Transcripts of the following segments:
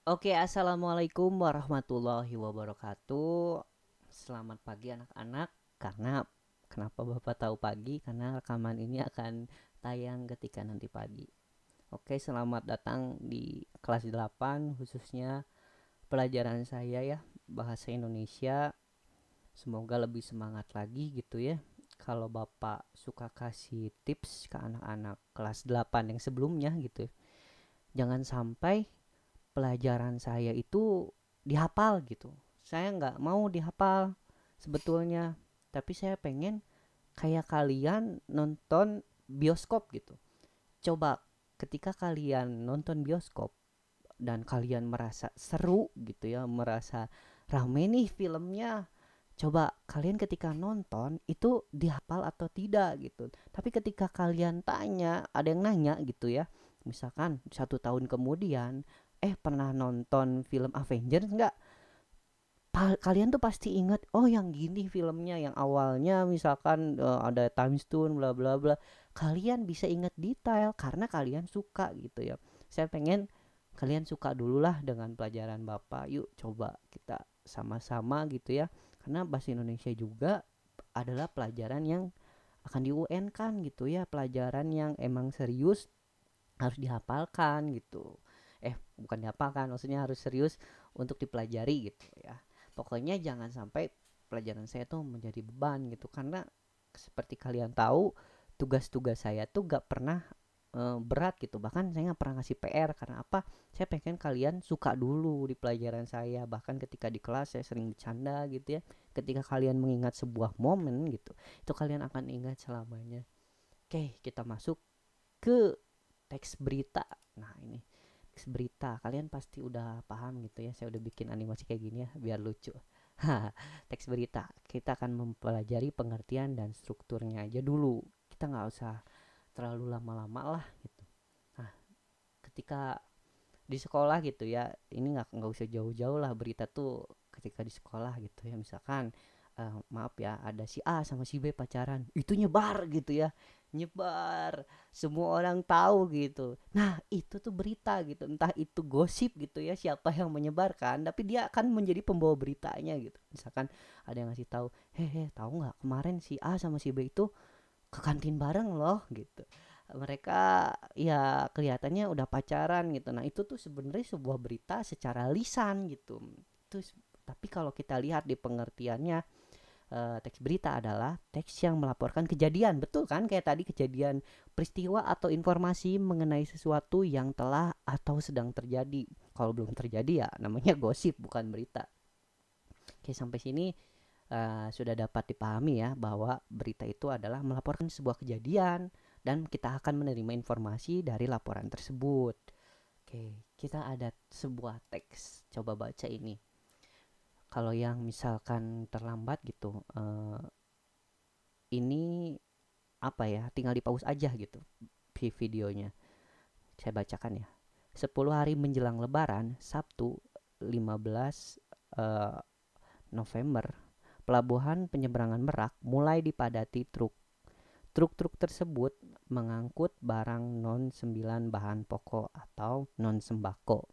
Oke, assalamualaikum warahmatullahi wabarakatuh. Selamat pagi anak-anak. Karena kenapa Bapak tahu pagi? Karena rekaman ini akan tayang ketika nanti pagi. Oke, selamat datang di kelas 8, khususnya pelajaran saya ya, bahasa Indonesia. Semoga lebih semangat lagi gitu ya. Kalau Bapak suka kasih tips ke anak-anak kelas 8 yang sebelumnya gitu, jangan sampai pelajaran saya itu dihafal gitu. Saya nggak mau dihafal sebetulnya, tapi saya pengen kayak kalian nonton bioskop gitu. Coba ketika kalian nonton bioskop dan kalian merasa seru gitu ya, merasa rame nih filmnya, coba kalian ketika nonton itu dihafal atau tidak gitu. Tapi ketika kalian tanya, ada yang nanya gitu ya, misalkan 1 tahun kemudian, pernah nonton film Avengers nggak? Kalian tuh pasti ingat, oh yang gini filmnya, yang awalnya misalkan ada time stone bla bla bla. Kalian bisa ingat detail karena kalian suka gitu ya. Saya pengen kalian suka dulu lah dengan pelajaran Bapak. Yuk coba kita sama-sama gitu ya. Karena bahasa Indonesia juga adalah pelajaran yang akan di UN kan gitu ya, pelajaran yang emang serius, harus dihafalkan gitu. Bukan dihafalkan, maksudnya harus serius untuk dipelajari gitu ya. Pokoknya jangan sampai pelajaran saya tuh menjadi beban gitu, karena seperti kalian tahu, tugas-tugas saya tuh gak pernah berat gitu. Bahkan saya nggak pernah ngasih PR. Karena apa? Saya pengen kalian suka dulu di pelajaran saya. Bahkan ketika di kelas saya sering bercanda gitu ya. Ketika kalian mengingat sebuah momen gitu, itu kalian akan ingat selamanya. Oke, kita masuk ke teks berita. Nah, ini teks berita. Kalian pasti udah paham gitu ya. Saya udah bikin animasi kayak gini ya biar lucu. Teks berita. Kita akan mempelajari pengertian dan strukturnya aja dulu. Kita nggak usah terlalu lama-lama lah gitu. Nah, ketika di sekolah gitu ya, ini nggak usah jauh-jauh lah, berita tuh ketika di sekolah gitu ya, misalkan maaf ya, ada si A sama si B pacaran, itu nyebar gitu ya, nyebar, semua orang tahu gitu. Nah itu tuh berita gitu, entah itu gosip gitu ya, siapa yang menyebarkan, tapi dia akan menjadi pembawa beritanya gitu. Misalkan ada yang ngasih tahu, hehe, tahu nggak kemarin si A sama si B itu ke kantin bareng loh gitu. Mereka ya kelihatannya udah pacaran gitu. Nah itu tuh sebenarnya sebuah berita secara lisan gitu. Terus tapi kalau kita lihat di pengertiannya, teks berita adalah teks yang melaporkan kejadian, betul kan? Kayak tadi, kejadian, peristiwa atau informasi mengenai sesuatu yang telah atau sedang terjadi. Kalau belum terjadi ya namanya gosip, bukan berita. Oke, sampai sini sudah dapat dipahami ya, bahwa berita itu adalah melaporkan sebuah kejadian dan kita akan menerima informasi dari laporan tersebut. Oke, kita ada sebuah teks, coba baca ini. Kalau yang misalkan terlambat gitu, ini apa ya, tinggal di pause aja gitu videonya. Saya bacakan ya. 10 hari menjelang lebaran, Sabtu 15 eh, November, pelabuhan penyeberangan Merak mulai dipadati truk. Truk-truk tersebut mengangkut barang non-9 bahan pokok atau non-sembako.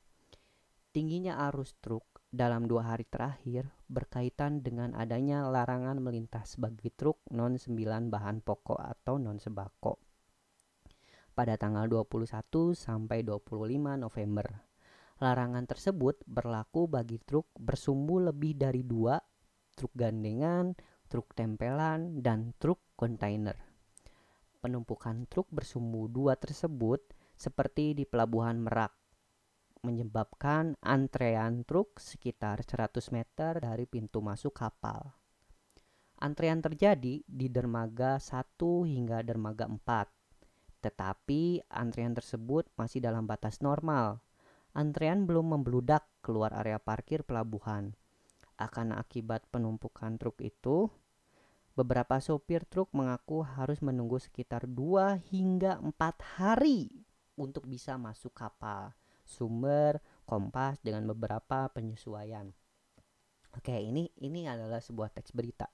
Tingginya arus truk dalam 2 hari terakhir berkaitan dengan adanya larangan melintas bagi truk non-9 bahan pokok atau non-sembako pada tanggal 21 sampai 25 November. Larangan tersebut berlaku bagi truk bersumbu lebih dari 2, truk gandengan, truk tempelan, dan truk kontainer. Penumpukan truk bersumbu 2 tersebut, seperti di Pelabuhan Merak, menyebabkan antrean truk sekitar 100 meter dari pintu masuk kapal. Antrean terjadi di dermaga 1 hingga dermaga 4, tetapi antrean tersebut masih dalam batas normal. Antrean belum membludak keluar area parkir pelabuhan. Akan akibat penumpukan truk itu, beberapa sopir truk mengaku harus menunggu sekitar 2 hingga 4 hari untuk bisa masuk kapal. Sumber Kompas dengan beberapa penyesuaian. Oke, ini adalah sebuah teks berita.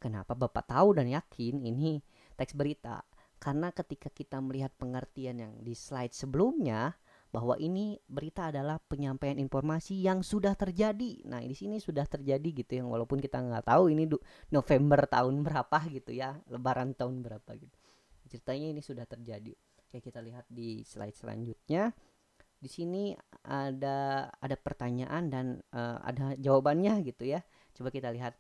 Kenapa Bapak tahu dan yakin ini teks berita? Karena ketika kita melihat pengertian yang di slide sebelumnya, bahwa ini berita adalah penyampaian informasi yang sudah terjadi. Nah, di sini sudah terjadi gitu ya, walaupun kita nggak tahu ini November tahun berapa gitu ya, Lebaran tahun berapa gitu. Ceritanya ini sudah terjadi. Oke, kita lihat di slide selanjutnya. Di sini ada pertanyaan dan ada jawabannya gitu ya. Coba kita lihat.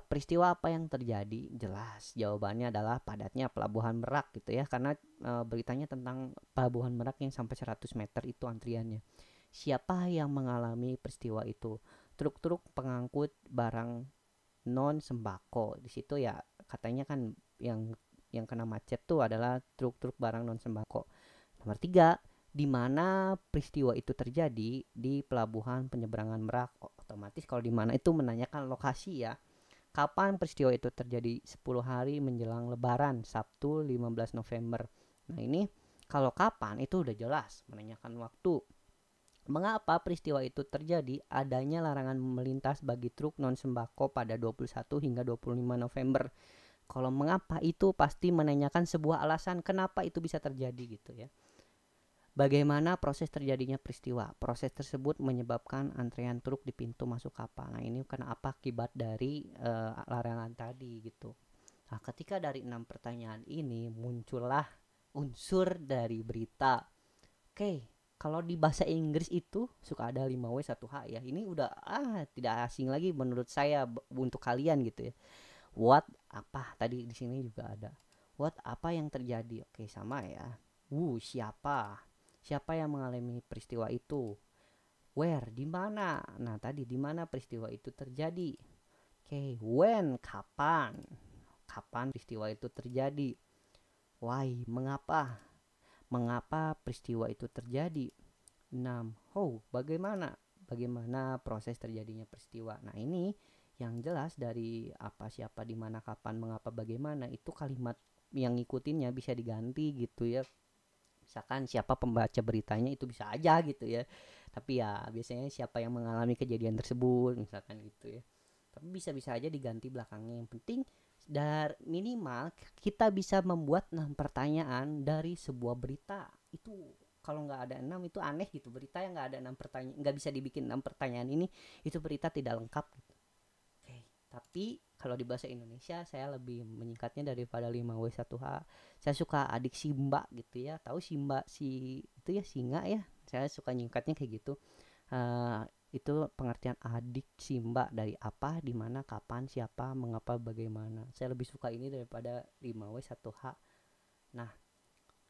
Peristiwa apa yang terjadi? Jelas jawabannya adalah padatnya pelabuhan Merak gitu ya, karena beritanya tentang pelabuhan Merak yang sampai 100 meter itu antriannya. Siapa yang mengalami peristiwa itu? Truk-truk pengangkut barang non sembako. Di situ ya katanya kan yang kena macet tuh adalah truk-truk barang non sembako. Nomor 3, di mana peristiwa itu terjadi? Di pelabuhan penyeberangan Merak. Otomatis kalau di mana itu menanyakan lokasi ya. Kapan peristiwa itu terjadi? 10 hari menjelang Lebaran, Sabtu 15 November. Nah, ini kalau kapan itu udah jelas, menanyakan waktu. Mengapa peristiwa itu terjadi? Adanya larangan melintas bagi truk non sembako pada 21 hingga 25 November. Kalau mengapa itu pasti menanyakan sebuah alasan kenapa itu bisa terjadi gitu ya. Bagaimana proses terjadinya peristiwa? Proses tersebut menyebabkan antrean truk di pintu masuk kapal. Nah, ini kenapa akibat dari larangan tadi gitu. Nah, ketika dari 6 pertanyaan ini muncullah unsur dari berita. Oke, kalau di bahasa Inggris itu suka ada 5W 1H ya. Ini udah tidak asing lagi menurut saya untuk kalian gitu ya. What apa tadi di sini juga ada. What apa yang terjadi? Oke, sama ya. Siapa? Siapa yang mengalami peristiwa itu? Where? Di mana? Nah, tadi di mana peristiwa itu terjadi? Oke, when? Kapan? Kapan peristiwa itu terjadi? Why? Mengapa? Mengapa peristiwa itu terjadi? 6. How? Bagaimana? Bagaimana proses terjadinya peristiwa? Nah, ini yang jelas dari apa, siapa, di mana, kapan, mengapa, bagaimana itu kalimat yang ngikutinnya bisa diganti gitu ya. Misalkan siapa pembaca beritanya itu bisa aja gitu ya, tapi ya biasanya siapa yang mengalami kejadian tersebut misalkan gitu ya, tapi bisa-bisa aja diganti belakangnya. Yang penting dari minimal kita bisa membuat 6 pertanyaan dari sebuah berita itu. Kalau nggak ada 6 itu aneh gitu, berita yang nggak ada 6 pertanyaan, nggak bisa dibikin 6 pertanyaan ini, itu berita tidak lengkap gitu. Oke, tapi kalau di bahasa Indonesia saya lebih menyingkatnya daripada 5W1H. Saya suka adik Simba gitu ya. Tahu Simba si itu ya, singa ya. Saya suka nyingkatnya kayak gitu. Uh, itu pengertian adik Simba, dari apa, di mana, kapan, siapa, mengapa, bagaimana. Saya lebih suka ini daripada 5W1H. Nah,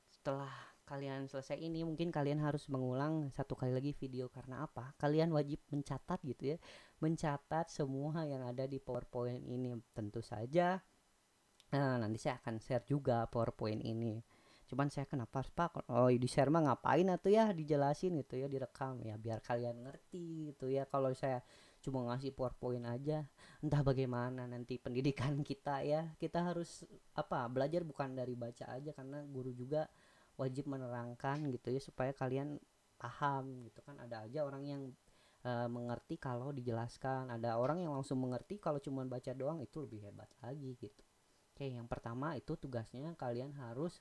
setelah kalian selesai ini mungkin kalian harus mengulang satu kali lagi video. Karena apa? Kalian wajib mencatat gitu ya, mencatat semua yang ada di PowerPoint ini. Tentu saja nanti saya akan share juga PowerPoint ini. Cuman saya kenapa Pak, di share mah ngapain atau ya dijelasin gitu ya, direkam ya biar kalian ngerti gitu ya. Kalau saya cuma ngasih PowerPoint aja, entah bagaimana nanti pendidikan kita ya. Kita harus belajar bukan dari baca aja, karena guru juga wajib menerangkan gitu ya supaya kalian paham gitu kan. Ada aja orang yang mengerti kalau dijelaskan, ada orang yang langsung mengerti kalau cuma baca doang, itu lebih hebat lagi gitu. Oke, yang pertama itu tugasnya kalian harus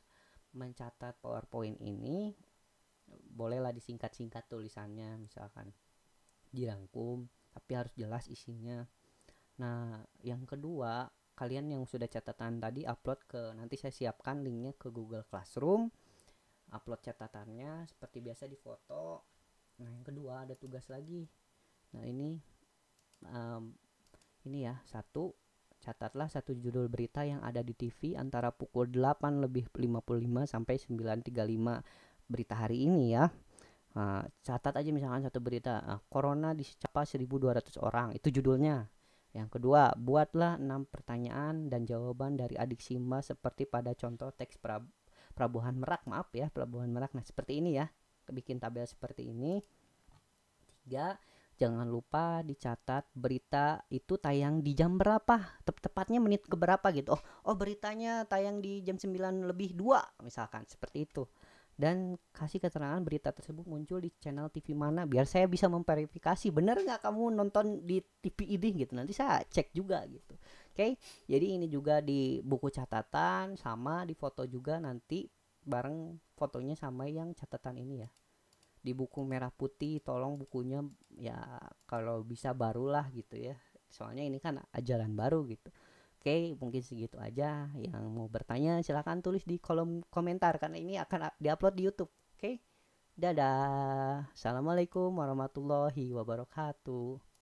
mencatat PowerPoint ini. Bolehlah disingkat-singkat tulisannya, misalkan dirangkum, tapi harus jelas isinya. Nah, yang kedua, kalian yang sudah catatan tadi upload ke, nanti saya siapkan linknya ke Google Classroom. Upload catatannya seperti biasa di foto. Nah, yang kedua ada tugas lagi. Nah, ini ya, satu, catatlah satu judul berita yang ada di TV antara pukul 8:55 sampai 9:35 berita hari ini ya. Nah, catat aja misalkan satu berita, corona disapa 1.200 orang, itu judulnya. Yang kedua, buatlah 6 pertanyaan dan jawaban dari adik Simba seperti pada contoh teks Pelabuhan Merak, maaf ya, Pelabuhan Merak. Nah, seperti ini ya, bikin tabel seperti ini. 3, jangan lupa dicatat berita itu tayang di jam berapa, tepatnya menit ke berapa gitu. Oh beritanya tayang di jam 9:02 misalkan, seperti itu. Dan kasih keterangan berita tersebut muncul di channel TV mana, biar saya bisa memverifikasi benar nggak kamu nonton di TV ini gitu. Nanti saya cek juga gitu. Oke, jadi ini juga di buku catatan sama di foto juga nanti bareng fotonya sama yang catatan ini ya. di buku merah putih tolong bukunya ya kalau bisa barulah gitu ya, soalnya ini kan ajaran baru gitu. Oke, mungkin segitu aja. Yang mau bertanya silahkan tulis di kolom komentar karena ini akan diupload di YouTube. Oke, dadah. Assalamualaikum warahmatullahi wabarakatuh.